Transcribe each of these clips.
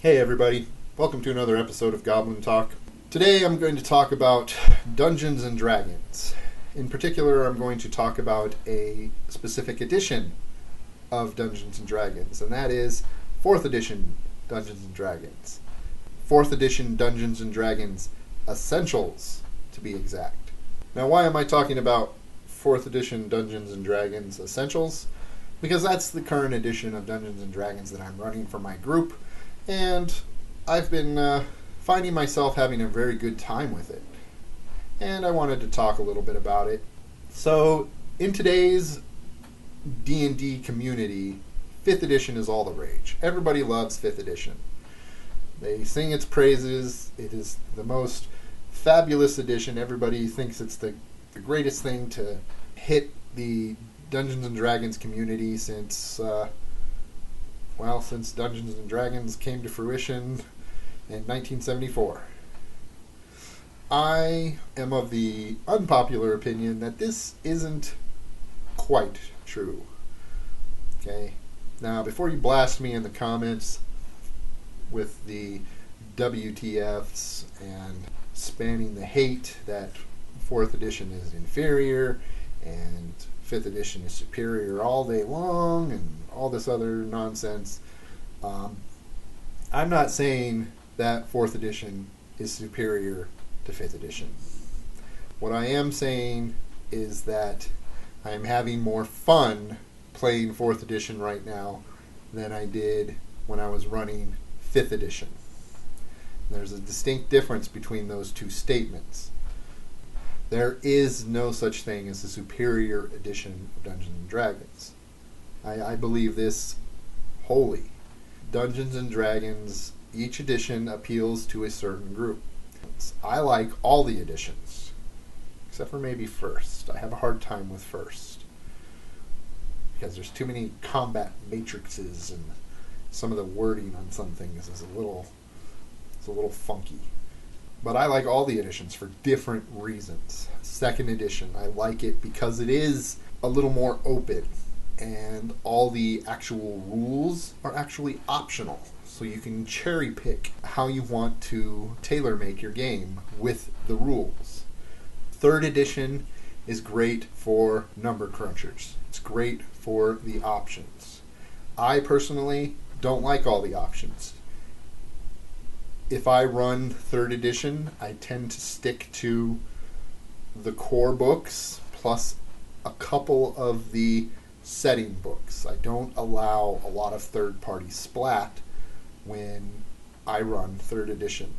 Hey everybody, welcome to another episode of Goblin Talk. Today I'm going to talk about Dungeons and Dragons. In particular, I'm going to talk about a specific edition of Dungeons and Dragons, and that is 4th edition Dungeons and Dragons. 4th edition Dungeons and Dragons Essentials, to be exact. Now, why am I talking about 4th edition Dungeons and Dragons Essentials? Because that's the current edition of Dungeons and Dragons that I'm running for my group, and I've been finding myself having a very good time with it. And I wanted to talk a little bit about it. So, in today's D&D community, 5th edition is all the rage. Everybody loves 5th edition. They sing its praises. It is the most fabulous edition. Everybody thinks it's the greatest thing to hit the Dungeons and Dragons community since Dungeons and Dragons came to fruition in 1974. I am of the unpopular opinion that this isn't quite true. Okay? Now, before you blast me in the comments with the WTFs and spanning the hate that 4th edition is inferior and 5th edition is superior all day long and all this other nonsense, I'm not saying that 4th edition is superior to 5th edition. What I am saying is that I am having more fun playing 4th edition right now than I did when I was running 5th edition. There's a distinct difference between those two statements. There is no such thing as a superior edition of Dungeons and Dragons. I believe this wholly. Dungeons and Dragons, each edition appeals to a certain group. I like all the editions, except for maybe first. I have a hard time with first, because there's too many combat matrices and some of the wording on some things is a little funky. But I like all the editions for different reasons. 2nd edition, I like it because it is a little more open, and all the actual rules are actually optional. So you can cherry pick how you want to tailor make your game with the rules. 3rd edition is great for number crunchers. It's great for the options. I personally don't like all the options. If I run 3rd edition, I tend to stick to the core books plus a couple of the setting books. I don't allow a lot of third-party splat when I run 3rd edition.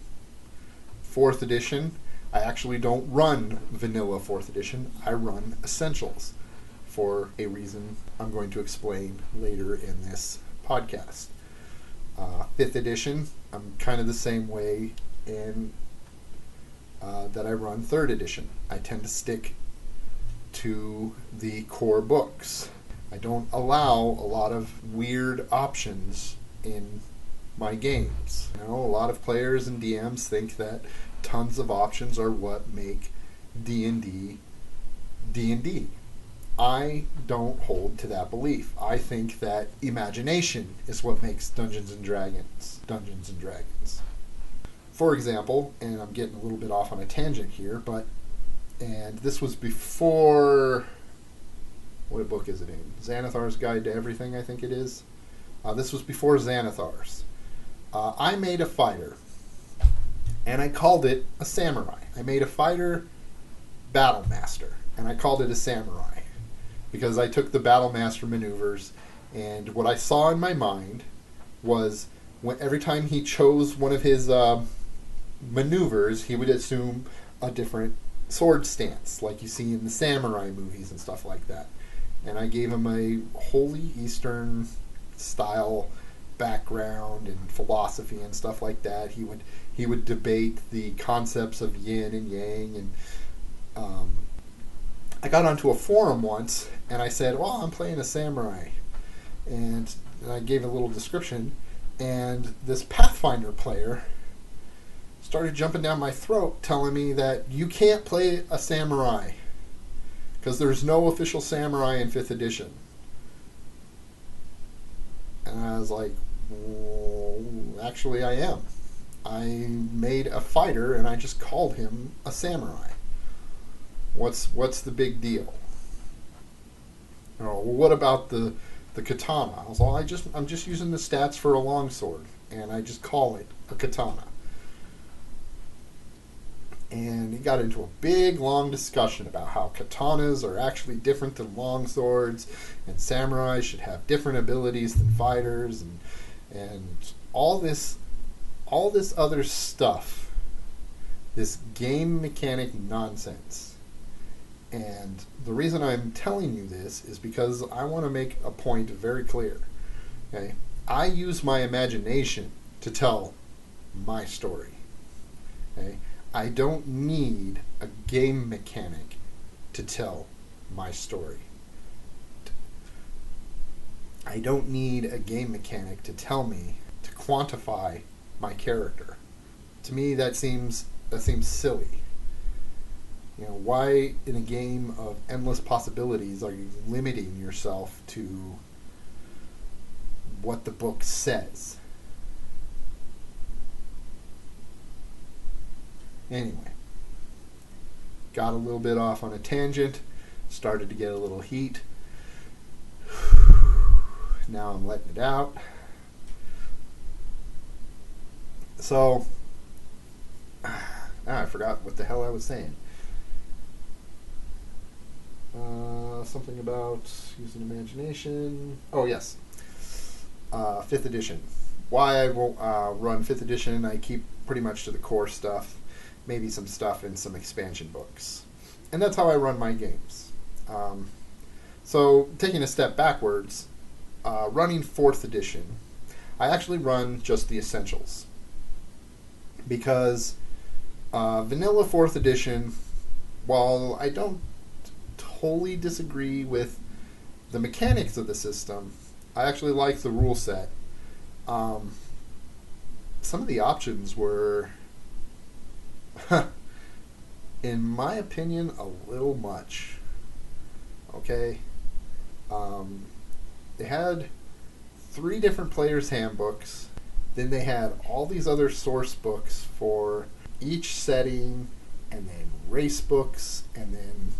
4th edition, I actually don't run vanilla 4th edition. I run essentials for a reason I'm going to explain later in this podcast. 5th edition, I'm kind of the same way in that I run 3rd edition. I tend to stick to the core books. I don't allow a lot of weird options in my games. A lot of players and DMs think that tons of options are what make D&D D&D. I don't hold to that belief. I think that imagination is what makes Dungeons and Dragons Dungeons and Dragons. For example, and I'm getting a little bit off on a tangent here, and this was before, what book is it in? Xanathar's Guide to Everything, I think it is. This was before Xanathar's. I made a fighter, and I called it a samurai. I made a fighter battle master, and I called it a samurai, because I took the battle master maneuvers, and what I saw in my mind was every time he chose one of his maneuvers, he would assume a different sword stance, like you see in the samurai movies and stuff like that. And I gave him a wholly Eastern style background and philosophy and stuff like that. He would debate the concepts of yin and yang, and I got onto a forum once and I said, well, I'm playing a samurai, and I gave a little description, and this Pathfinder player started jumping down my throat telling me that you can't play a samurai because there's no official samurai in 5th edition. And I was like, Well, actually, I am. I made a fighter and I just called him a samurai. What's the big deal? Well, what about the katana? I was all, I'm just using the stats for a longsword, and I just call it a katana. And he got into a big, long discussion about how katanas are actually different than longswords, and samurai should have different abilities than fighters, and all this other stuff, this game mechanic nonsense. And the reason I'm telling you this is because I want to make a point very clear. Okay, I use my imagination to tell my story. Okay, I don't need a game mechanic to tell my story. I don't need a game mechanic to tell me to quantify my character. To me, that seems silly. Why in a game of endless possibilities are you limiting yourself to what the book says? Anyway, got a little bit off on a tangent, started to get a little heat. Now I'm letting it out. So, I forgot what the hell I was saying. Something about using imagination. Oh, yes. 5th edition. Why I won't run 5th edition, I keep pretty much to the core stuff. Maybe some stuff in some expansion books. And that's how I run my games. So, taking a step backwards, running 4th edition, I actually run just the essentials. Because vanilla 4th edition, while I don't totally disagree with the mechanics of the system, I actually like the rule set. Some of the options were, in my opinion, a little much. Okay? They had 3 different players' handbooks. Then they had all these other source books for each setting, and then race books, and then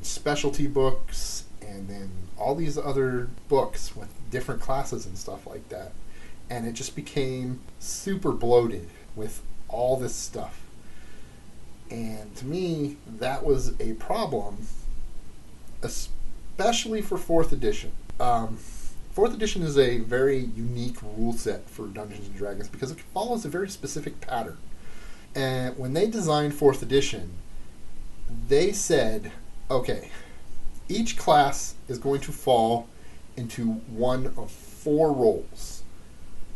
specialty books, and then all these other books with different classes and stuff like that. And it just became super bloated with all this stuff. And to me, that was a problem, especially for 4th edition. 4th edition is a very unique rule set for Dungeons & Dragons because it follows a very specific pattern. And when they designed 4th edition, they said, okay, each class is going to fall into one of 4 roles.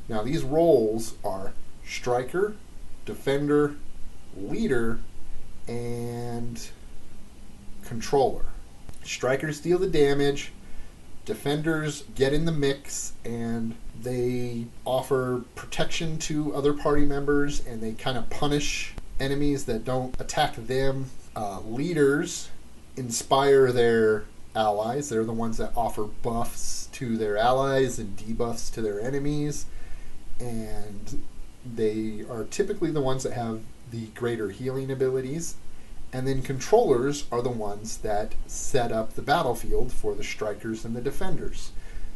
Now, these roles are striker, defender, leader, and controller. Strikers deal the damage, defenders get in the mix, and they offer protection to other party members, and they kind of punish enemies that don't attack them. Leaders inspire their allies. They're the ones that offer buffs to their allies and debuffs to their enemies. And they are typically the ones that have the greater healing abilities. And then controllers are the ones that set up the battlefield for the strikers and the defenders.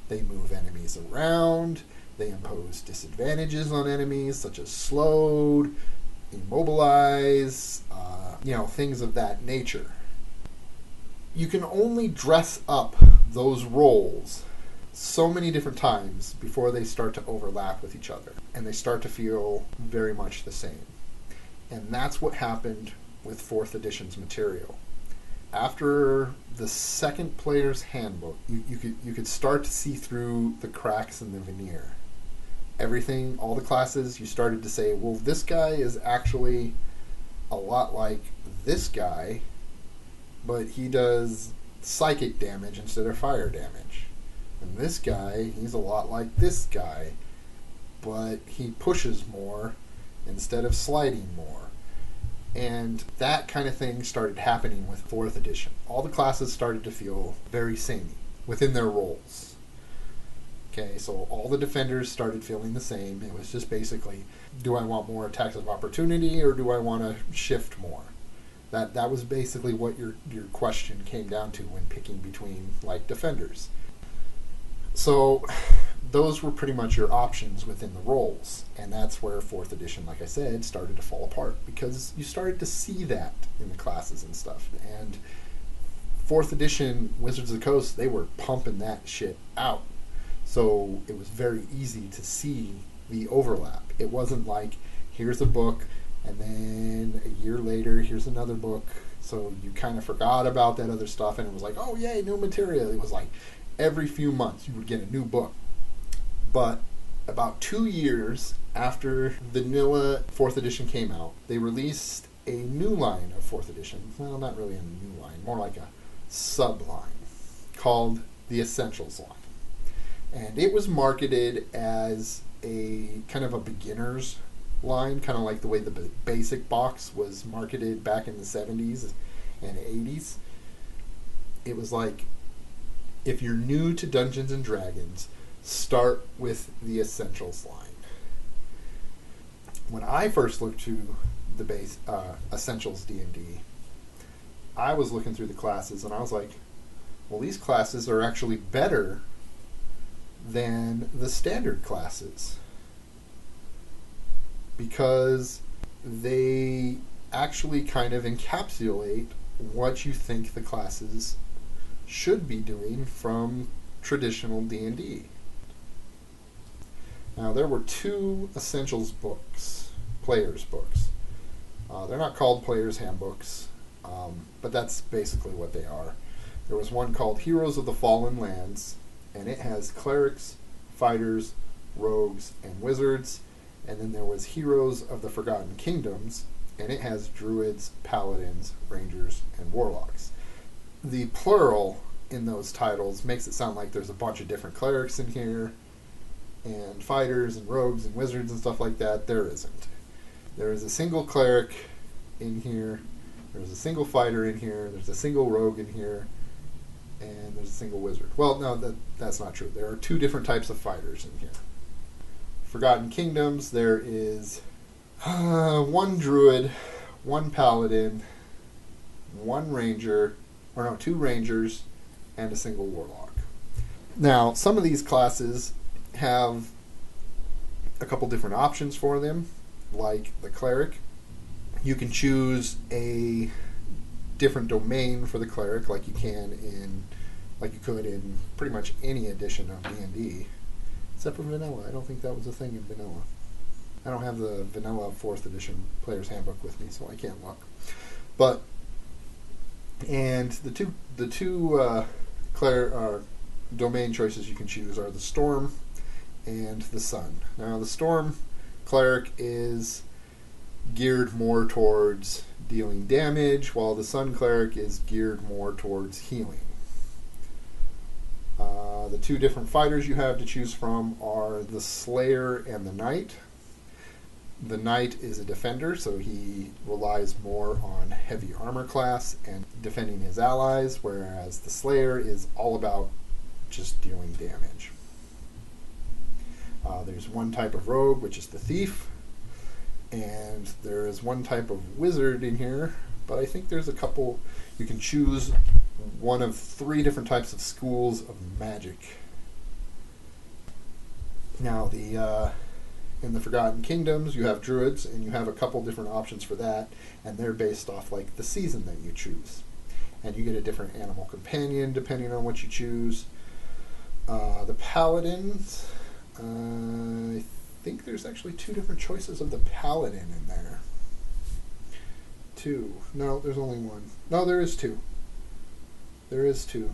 They move enemies around. They impose disadvantages on enemies, such as slowed, immobilize, things of that nature. You can only dress up those roles so many different times before they start to overlap with each other, and they start to feel very much the same. And that's what happened with 4th edition's material. After the second player's handbook, you could start to see through the cracks in the veneer. Everything, all the classes, you started to say, well, this guy is actually a lot like this guy, but he does psychic damage instead of fire damage. And this guy, he's a lot like this guy, but he pushes more instead of sliding more. And that kind of thing started happening with 4th edition. All the classes started to feel very samey within their roles. Okay, so all the defenders started feeling the same. It was just basically, do I want more attacks of opportunity or do I want to shift more? That was basically what your question came down to when picking between like defenders. So those were pretty much your options within the roles, and that's where 4th edition, like I said, started to fall apart because you started to see that in the classes and stuff. And 4th edition Wizards of the Coast, they were pumping that shit out. So it was very easy to see the overlap. It wasn't like, here's a book, and then a year later, here's another book. So you kind of forgot about that other stuff, and it was like, oh, yay, new material. It was like every few months you would get a new book. But about 2 years after vanilla 4th edition came out, they released a new line of 4th edition. Well, not really a new line, more like a sub-line called the Essentials line. And it was marketed as a kind of a beginner's line, kind of like the way the basic box was marketed back in the 70s and 80s. It was like, if you're new to Dungeons and Dragons, start with the Essentials line. When I first looked to the base Essentials D&D, I was looking through the classes and I was like, well, these classes are actually better than the standard classes because they actually kind of encapsulate what you think the classes should be doing from traditional D&D. Now, there were 2 Essentials books, players' books. They're not called players' handbooks, but that's basically what they are. There was one called Heroes of the Fallen Lands, and it has clerics, fighters, rogues, and wizards. And then there was Heroes of the Forgotten Kingdoms, and it has druids, paladins, rangers, and warlocks. The plural in those titles makes it sound like there's a bunch of different clerics in here, and fighters, and rogues, and wizards, and stuff like that. There isn't. There is a single cleric in here, there's a single fighter in here, there's a single rogue in here, and there's a single wizard. Well, no, that's not true. There are 2 different types of fighters in here. Forgotten Kingdoms, there is 1 druid, 1 paladin, 1 ranger, 2 rangers, and a single warlock. Now, some of these classes have a couple different options for them, like the cleric. You can choose a different domain for the cleric, like you could in pretty much any edition of D&D, except for vanilla. I don't think that was a thing in vanilla. I don't have the vanilla 4th edition player's handbook with me, so I can't look. But the two domain choices you can choose are the Storm and the Sun. Now, the Storm cleric is geared more towards dealing damage, while the Sun cleric is geared more towards healing. The 2 different fighters you have to choose from are the Slayer and the Knight. The Knight is a defender, so he relies more on heavy armor class and defending his allies, whereas the Slayer is all about just dealing damage. There's 1 type of rogue, which is the Thief, and there is 1 type of wizard in here, but I think there's a couple. You can choose one of 3 different types of schools of magic. Now, in the Forgotten Kingdoms, you have druids, and you have a couple different options for that, and they're based off like the season that you choose. And you get a different animal companion depending on what you choose. The paladins, I think there's actually 2 different choices of the paladin in there. 2. No, there's only 1. No, there is 2. There is 2.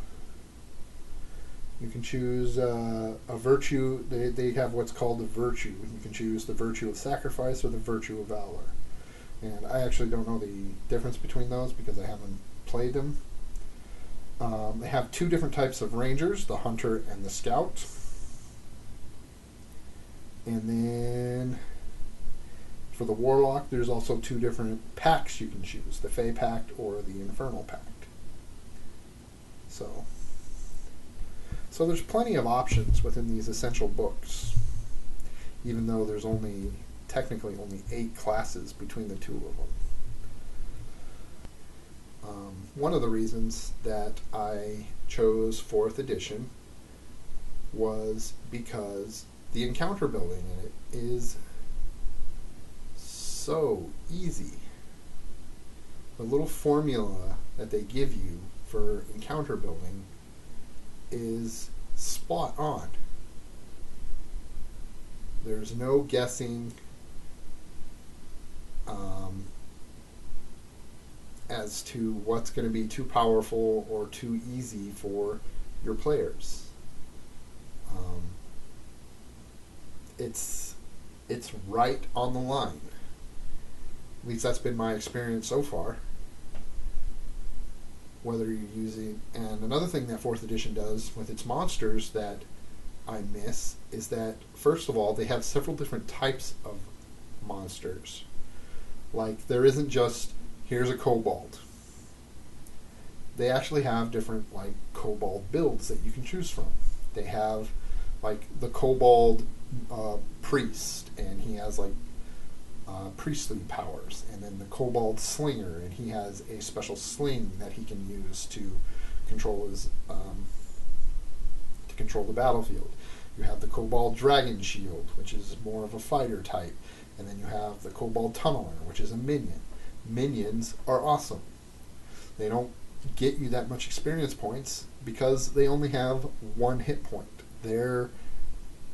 You can choose a virtue. They have what's called the virtue. You can choose the virtue of sacrifice or the virtue of valor. And I actually don't know the difference between those because I haven't played them. They have 2 different types of rangers, the hunter and the scout. And then for the warlock, there's also 2 different pacts you can choose, the Fey Pact or the Infernal Pact. So So there's plenty of options within these essential books, even though there's technically only 8 classes between the two of them. One of the reasons that I chose 4th edition was because the encounter building in it is so easy. The little formula that they give you for encounter building is spot on. There's no guessing as to what's going to be too powerful or too easy for your players. It's right on the line. At least that's been my experience so far. Whether you're using... And another thing that 4th edition does with its monsters that I miss is that, first of all, they have several different types of monsters. Like, there isn't just, here's a kobold. They actually have different, like, kobold builds that you can choose from. They have, like, the kobold priest, and he has, like, priestly powers, and then the kobold slinger, and he has a special sling that he can use to control his to control the battlefield. You have the kobold dragon shield, which is more of a fighter type, and then you have the kobold tunneler, which is a minion. Minions are awesome. They don't get you that much experience points because they only have 1 hit point. They're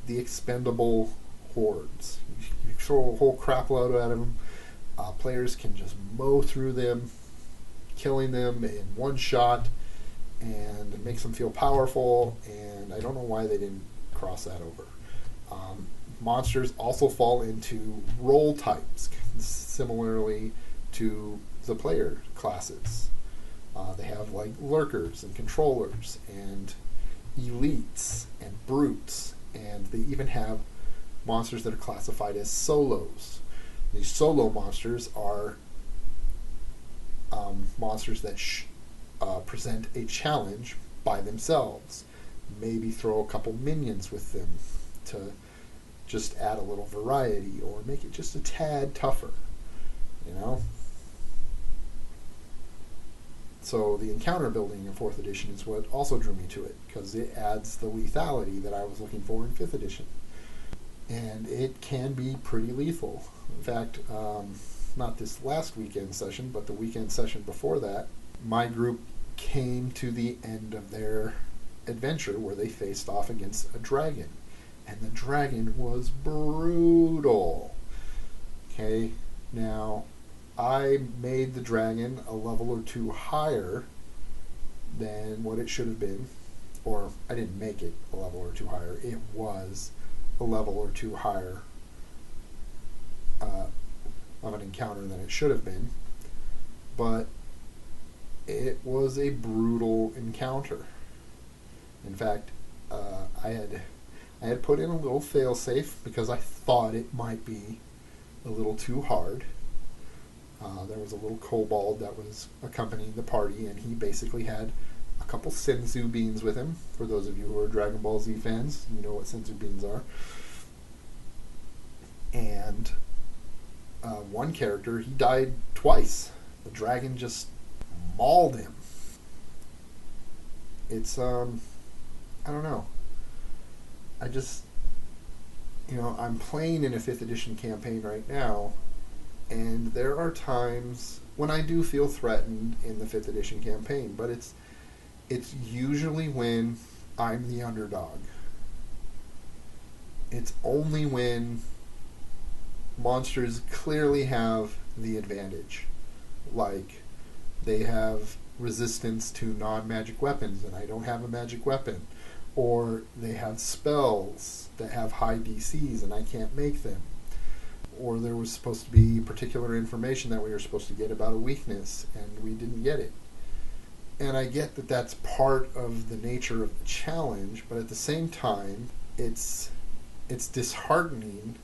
the expendable hordes. You throw a whole crap load at them. Players can just mow through them, killing them in 1 shot, and it makes them feel powerful, and I don't know why they didn't cross that over. Monsters also fall into role types, similarly to the player classes. They have like lurkers and controllers and elites and brutes, and they even have monsters that are classified as solos. These solo monsters are monsters that present a challenge by themselves. Maybe throw a couple minions with them to just add a little variety or make it just a tad tougher, you know? So the encounter building in 4th edition is what also drew me to it, because it adds the lethality that I was looking for in 5th edition. And it can be pretty lethal. In fact, not this last weekend session, but the weekend session before that, my group came to the end of their adventure where they faced off against a dragon. And the dragon was brutal. Okay, now I made the dragon a level or 2 higher than what it should have been. Or I didn't make it a level or 2 higher. It was a level or 2 higher of an encounter than it should have been. But it was a brutal encounter. In fact, I had put in a little failsafe because I thought it might be a little too hard. There was a little kobold that was accompanying the party, and he basically had a couple senzu beans with him. For those of you who are Dragon Ball Z fans, you know what senzu beans are. And one character, he died twice. The dragon just mauled him. It's, I don't know. I just, I'm playing in a 5th edition campaign right now, and there are times when I do feel threatened in the 5th edition campaign, but it's usually when I'm the underdog. It's only when monsters clearly have the advantage. Like, they have resistance to non-magic weapons, and I don't have a magic weapon. Or they have spells that have high DCs, and I can't make them. Or there was supposed to be particular information that we were supposed to get about a weakness, and we didn't get it. And I get that that's part of the nature of the challenge, but at the same time, it's disheartening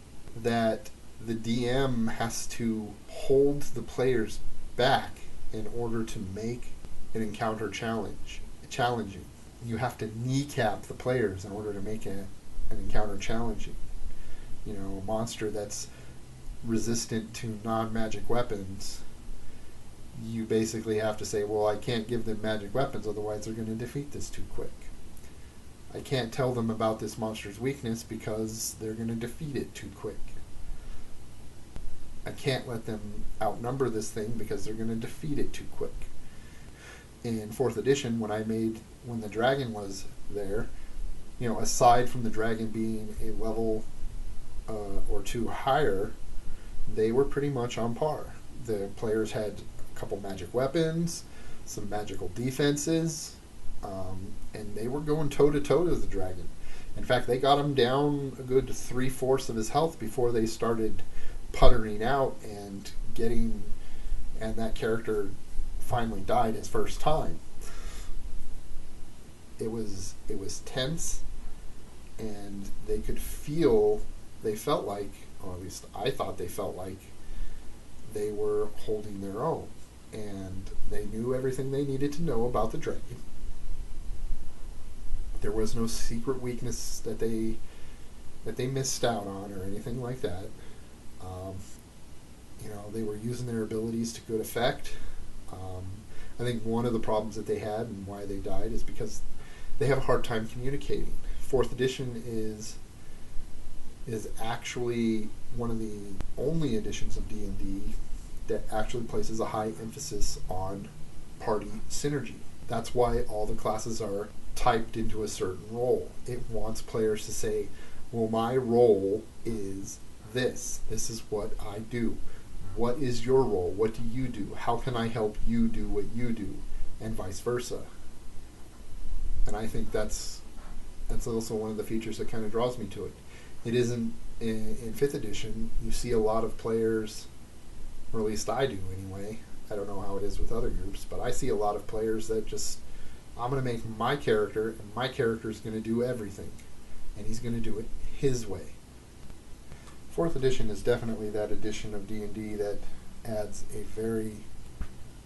that the DM has to hold the players back in order to make an encounter challenging. You have to kneecap the players in order to make an encounter challenging. You know, a monster that's resistant to non-magic weapons, you basically have to say, well, I can't give them magic weapons, otherwise they're going to defeat this too quick. I can't tell them about this monster's weakness because they're going to defeat it too quick. I can't let them outnumber this thing because they're going to defeat it too quick. In 4th edition, when the dragon was there, you know, aside from the dragon being a level or 2 higher, they were pretty much on par. The players had a couple magic weapons, some magical defenses, and they were going toe-to-toe to the dragon. In fact, they got him down a good 3/4 of his health before they started puttering out and that character finally died his first time. It was tense, and they felt like, or at least I thought they felt like, they were holding their own, and they knew everything they needed to know about the dragon. There was no secret weakness that they missed out on or anything like that. You know, they were using their abilities to good effect. I think one of the problems that they had and why they died is because they have a hard time communicating. 4th edition is actually one of the only editions of D&D that actually places a high emphasis on party synergy. That's why all the classes are typed into a certain role. It wants players to say, well, my role is this. This is what I do. What is your role? What do you do? How can I help you do what you do? And vice versa. And I think that's also one of the features that kind of draws me to it. It isn't in 5th edition. You see a lot of players, or at least I do anyway. I don't know how it is with other groups, but I see a lot of players that just, I'm going to make my character, and my character is going to do everything, and he's going to do it his way. 4th edition is definitely that edition of D&D that adds a very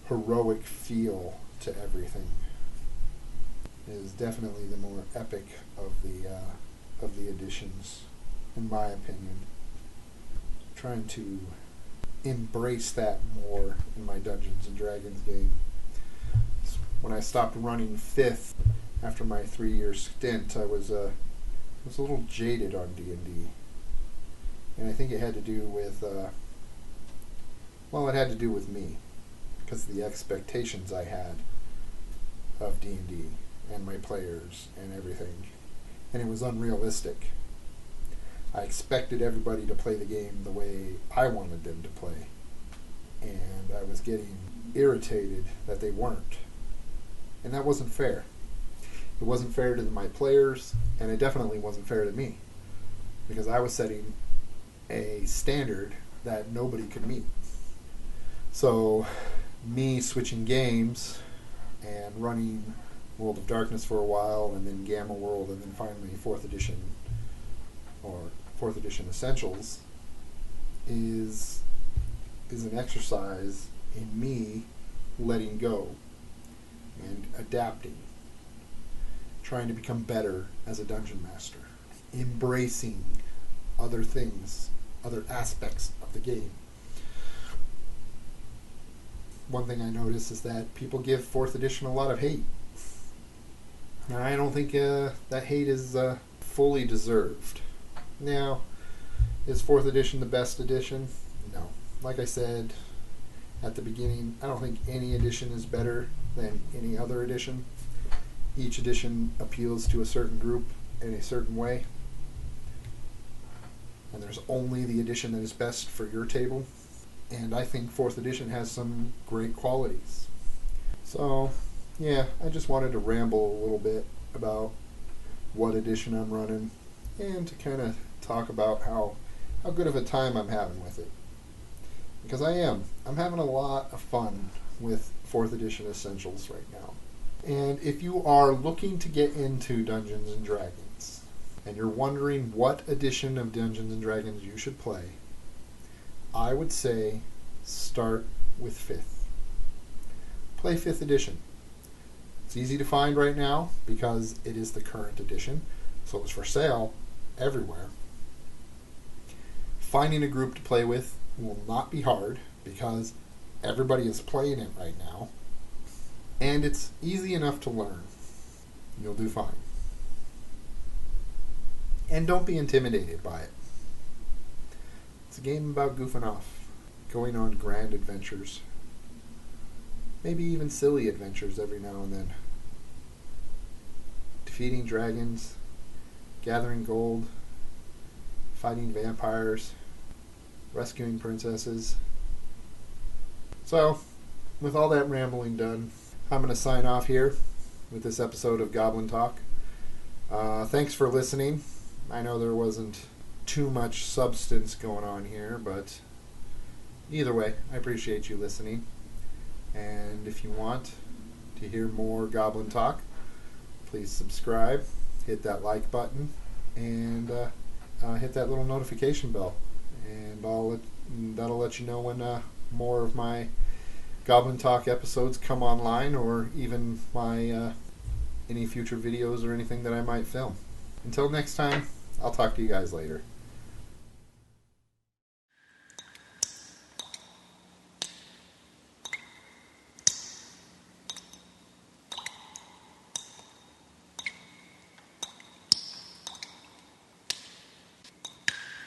heroic feel to everything. It is definitely the more epic of the editions, in my opinion. Trying to embrace that more in my Dungeons and Dragons game. When I stopped running 5th after my 3-year stint, I was a little jaded on D&D. And I think it had to do with, it had to do with me, because of the expectations I had of D&D and my players and everything. And it was unrealistic. I expected everybody to play the game the way I wanted them to play. And I was getting irritated that they weren't. And that wasn't fair. It wasn't fair to my players, and it definitely wasn't fair to me. Because I was setting a standard that nobody could meet. So, me switching games and running World of Darkness for a while, and then Gamma World, and then finally 4th edition, or 4th edition Essentials, is an exercise in me letting go and adapting, trying to become better as a dungeon master, embracing other things, other aspects of the game. One thing I notice is that people give 4th edition a lot of hate. And I don't think that hate is fully deserved. Now, is 4th edition the best edition? No. Like I said at the beginning, I don't think any edition is better than any other edition. Each edition appeals to a certain group in a certain way. And there's only the edition that is best for your table. And I think 4th edition has some great qualities. So, yeah, I just wanted to ramble a little bit about what edition I'm running, and to kind of talk about how good of a time I'm having with it. Because I'm having a lot of fun with 4th edition Essentials right now. And if you are looking to get into Dungeons and Dragons, and you're wondering what edition of Dungeons and Dragons you should play, I would say start with 5th. Play 5th edition. It's easy to find right now because it is the current edition, so it's for sale everywhere. Finding a group to play with will not be hard because everybody is playing it right now, and it's easy enough to learn. You'll do fine. And don't be intimidated by it. It's a game about goofing off, going on grand adventures, maybe even silly adventures every now and then. Defeating dragons, gathering gold, fighting vampires, rescuing princesses. So, with all that rambling done, I'm going to sign off here with this episode of Goblin Talk. Thanks for listening. I know there wasn't too much substance going on here, but either way, I appreciate you listening. And if you want to hear more Goblin Talk, please subscribe, hit that like button, and hit that little notification bell. And that'll let you know when more of my Goblin Talk episodes come online, or even my any future videos or anything that I might film. Until next time, I'll talk to you guys later.